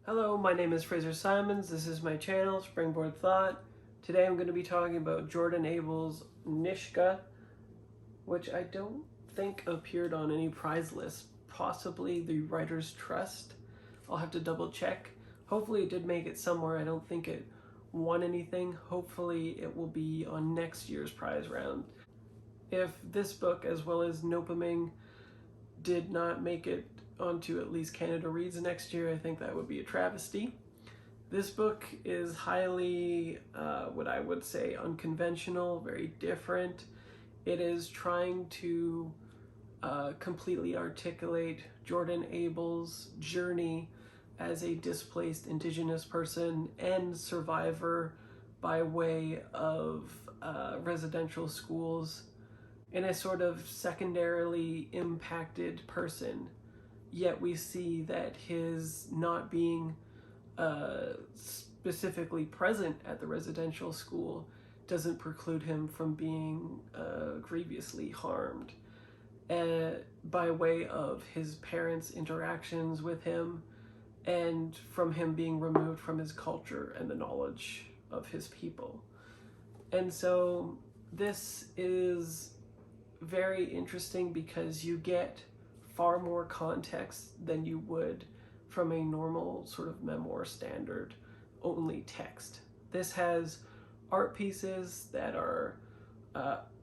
Hello, my name is Fraser Simons. This is my channel, Springboard Thought. Today I'm going to be talking about Jordan Abel's Nishga, which I don't think appeared on any prize list. Possibly the Writer's Trust. I'll have to double check. Hopefully it did make it somewhere. I don't think it won anything. Hopefully it will be on next year's prize round. If this book, as well as Nopaming, did not make it onto at least Canada Reads next year, I think that would be a travesty. This book is highly, what I would say, unconventional, very different. It is trying to completely articulate Jordan Abel's journey as a displaced Indigenous person and survivor by way of residential schools in a sort of secondarily impacted person. Yet we see that his not being specifically present at the residential school doesn't preclude him from being grievously harmed by way of his parents' interactions with him and from him being removed from his culture and the knowledge of his people. And so this is very interesting because you get far more context than you would from a normal sort of memoir standard only text. This has art pieces that are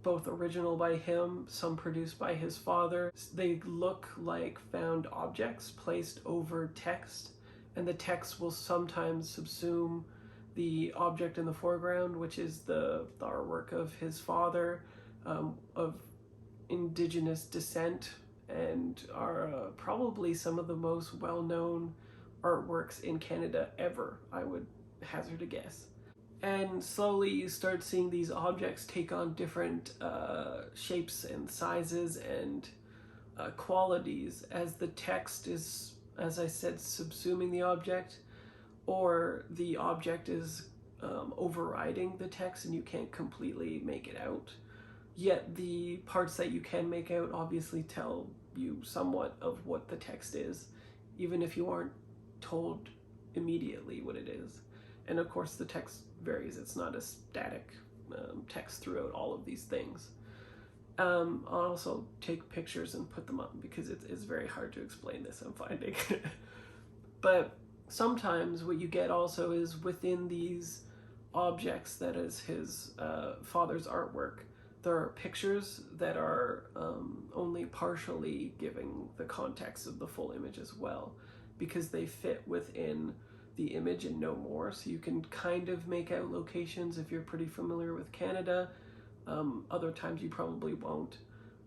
both original by him, some produced by his father. They look like found objects placed over text, and the text will sometimes subsume the object in the foreground, which is the artwork of his father, of Indigenous descent, and are probably some of the most well-known artworks in Canada ever, I would hazard a guess. And slowly you start seeing these objects take on different shapes and sizes and qualities as the text is, as I said, subsuming the object, or the object is overriding the text and you can't completely make it out. Yet the parts that you can make out obviously tell you somewhat of what the text is, even if you aren't told immediately what it is. And of course the text varies. It's not a static text throughout all of these things. I'll also take pictures and put them up because it's very hard to explain this, I'm finding. But sometimes what you get also is within these objects that is his father's artwork, there are pictures that are only partially giving the context of the full image as well, because they fit within the image and no more. So you can kind of make out locations if you're pretty familiar with Canada. Other times you probably won't.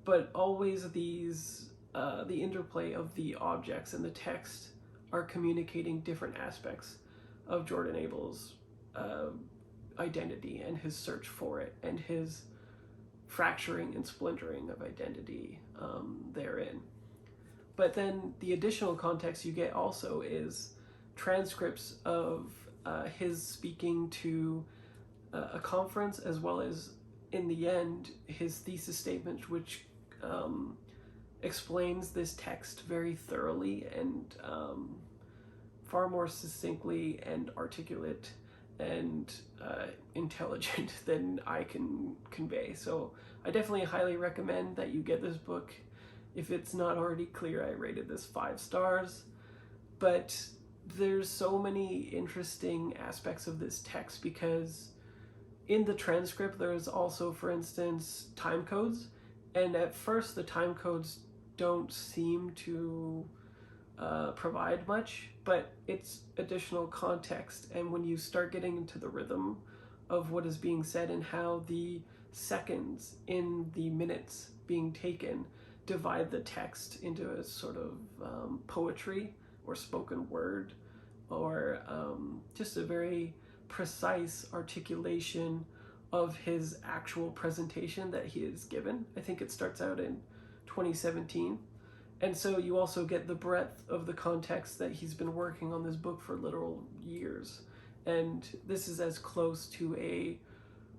But always these, the interplay of the objects and the text are communicating different aspects of Jordan Abel's identity and his search for it and his fracturing and splintering of identity therein. But then the additional context you get also is transcripts of his speaking to a conference, as well as in the end his thesis statement, which explains this text very thoroughly and far more succinctly and articulate and intelligent than I can convey. So I definitely highly recommend that you get this book. If it's not already clear, I rated this 5 stars. But there's so many interesting aspects of this text because in the transcript there's also, for instance, time codes. And at first the time codes don't seem to provide much, but it's additional context. And when you start getting into the rhythm of what is being said and how the seconds in the minutes being taken divide the text into a sort of poetry or spoken word, or just a very precise articulation of his actual presentation that he has given. I think it starts out in 2017. And so you also get the breadth of the context that he's been working on this book for literal years. And this is as close to a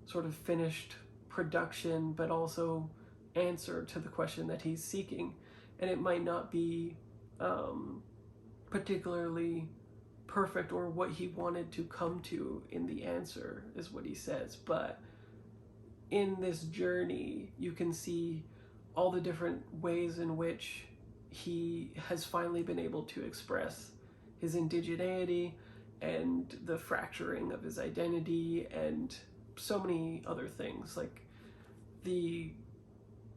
sort of finished production, but also answer to the question that he's seeking. And it might not be particularly perfect or what he wanted to come to in the answer, is what he says. But in this journey, you can see all the different ways in which he has finally been able to express his indigeneity and the fracturing of his identity and so many other things. Like, the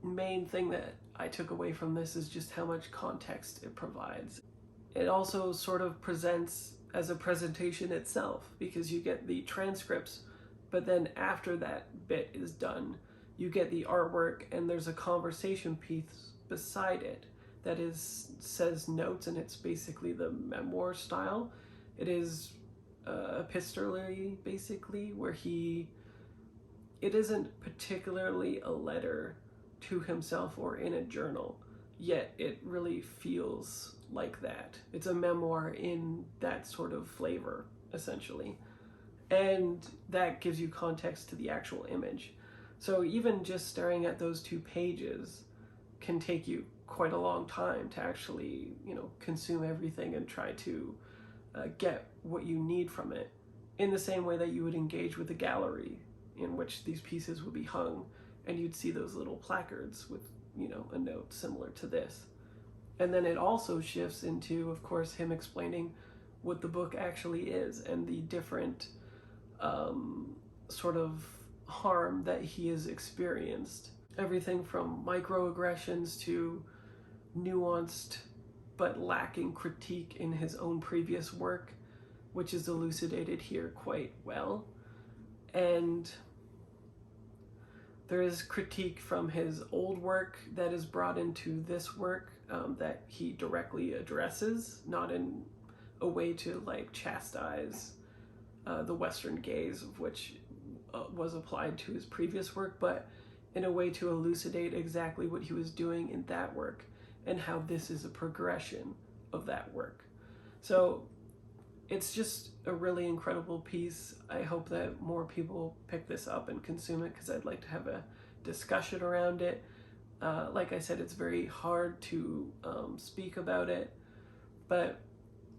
main thing that I took away from this is just how much context it provides. It also sort of presents as a presentation itself, because you get the transcripts, but then after that bit is done, you get the artwork, and there's a conversation piece beside it that says notes, and it's basically the memoir style. It is epistolary, basically, where it isn't particularly a letter to himself or in a journal, yet it really feels like that. It's a memoir in that sort of flavor, essentially. And that gives you context to the actual image. So even just staring at those 2 pages can take you quite a long time to actually, consume everything and try to get what you need from it, in the same way that you would engage with a gallery in which these pieces would be hung, and you'd see those little placards with, a note similar to this. And then it also shifts into, of course, him explaining what the book actually is and the different sort of harm that he has experienced. Everything from microaggressions to nuanced but lacking critique in his own previous work, which is elucidated here quite well. And there is critique from his old work that is brought into this work that he directly addresses, not in a way to chastise the Western gaze, of which was applied to his previous work, but in a way to elucidate exactly what he was doing in that work and how this is a progression of that work. So it's just a really incredible piece. I hope that more people pick this up and consume it, because I'd like to have a discussion around it. Like I said, it's very hard to speak about it, but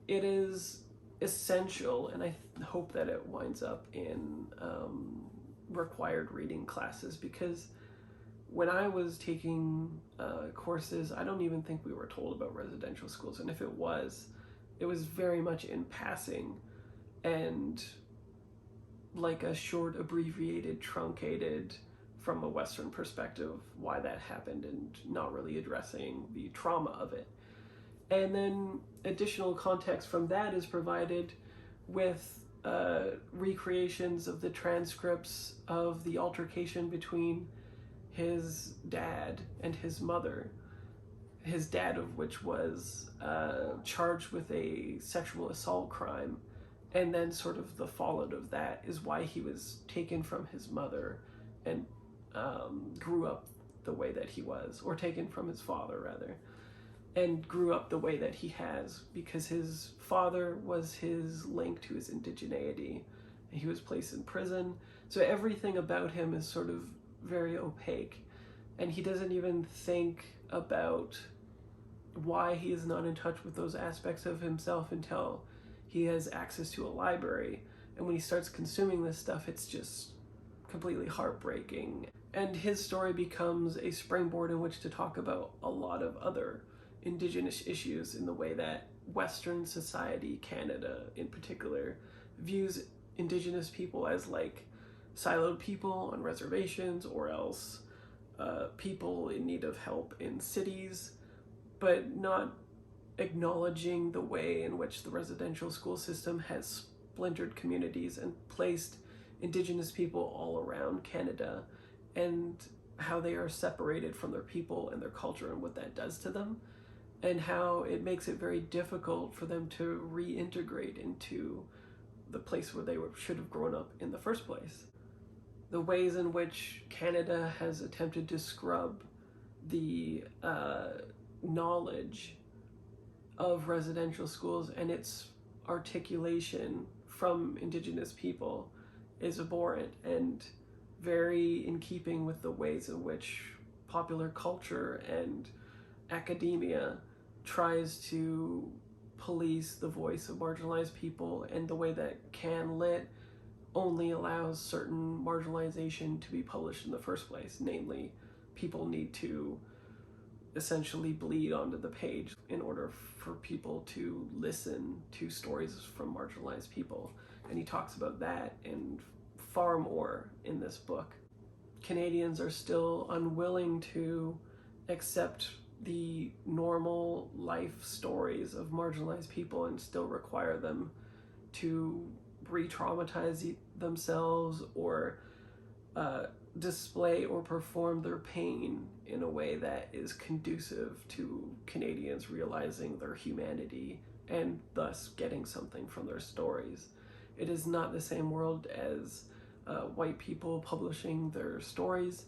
it is essential, and I hope that it winds up in required reading classes, because when I was taking courses, I don't even think we were told about residential schools, and if it was very much in passing and like a short, abbreviated, truncated, from a Western perspective, why that happened, and not really addressing the trauma of it. And then additional context from that is provided with recreations of the transcripts of the altercation between his dad and his mother. His dad, of which was charged with a sexual assault crime, and then sort of the fallout of that is why he was taken from his mother and grew up the way that he was, or taken from his father rather, and grew up the way that he has, because his father was his link to his indigeneity, and he was placed in prison. So everything about him is sort of very opaque, and he doesn't even think about why he is not in touch with those aspects of himself until he has access to a library. And when he starts consuming this stuff, it's just completely heartbreaking. And his story becomes a springboard in which to talk about a lot of other Indigenous issues, in the way that Western society, Canada in particular, views Indigenous people as siloed people on reservations, or else people in need of help in cities, but not acknowledging the way in which the residential school system has splintered communities and placed Indigenous people all around Canada, and how they are separated from their people and their culture, and what that does to them, and how it makes it very difficult for them to reintegrate into the place where they should have grown up in the first place. The ways in which Canada has attempted to scrub the knowledge of residential schools and its articulation from Indigenous people is abhorrent, and very in keeping with the ways in which popular culture and academia tries to police the voice of marginalized people, and the way that Can Lit only allows certain marginalization to be published in the first place. Namely, people need to essentially bleed onto the page in order for people to listen to stories from marginalized people. And he talks about that and far more in this book. Canadians are still unwilling to accept the normal life stories of marginalized people and still require them to re-traumatize themselves or display or perform their pain in a way that is conducive to Canadians realizing their humanity and thus getting something from their stories. It is not the same world as white people publishing their stories,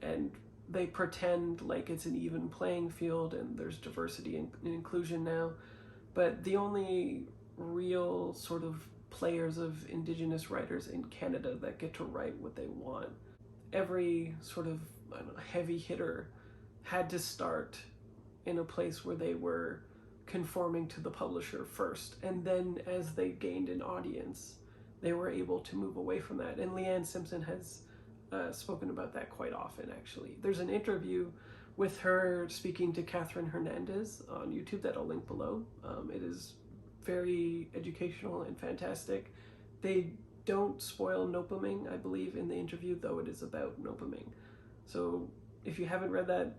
and they pretend like it's an even playing field and there's diversity and inclusion now, but the only real sort of players of Indigenous writers in Canada that get to write what they want. Every sort of heavy hitter had to start in a place where they were conforming to the publisher first, and then as they gained an audience, they were able to move away from that. And Leanne Simpson has spoken about that quite often, actually. There's an interview with her speaking to Catherine Hernandez on YouTube that I'll link below. It is very educational and fantastic. They don't spoil Nopaming, I believe, in the interview, though it is about Nopaming. So if you haven't read that,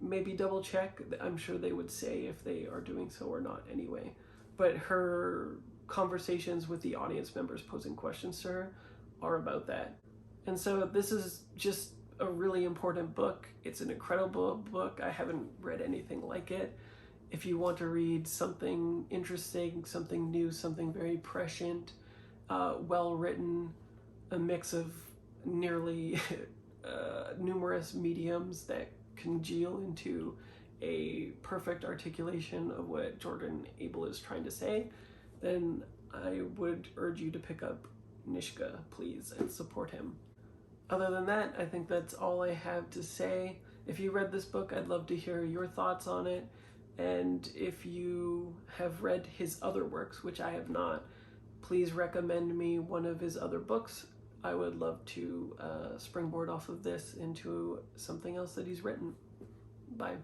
maybe double check. I'm sure they would say if they are doing so or not anyway. But her conversations with the audience members posing questions to her are about that. And so this is just a really important book. It's an incredible book. I haven't read anything like it. If you want to read something interesting, something new, something very prescient, well written, a mix of nearly numerous mediums that congeal into a perfect articulation of what Jordan Abel is trying to say, then I would urge you to pick up Nishga, please, and support him. Other than that, I think that's all I have to say. If you read this book, I'd love to hear your thoughts on it. And if you have read his other works, which I have not, please recommend me one of his other books. I would love to springboard off of this into something else that he's written. Bye.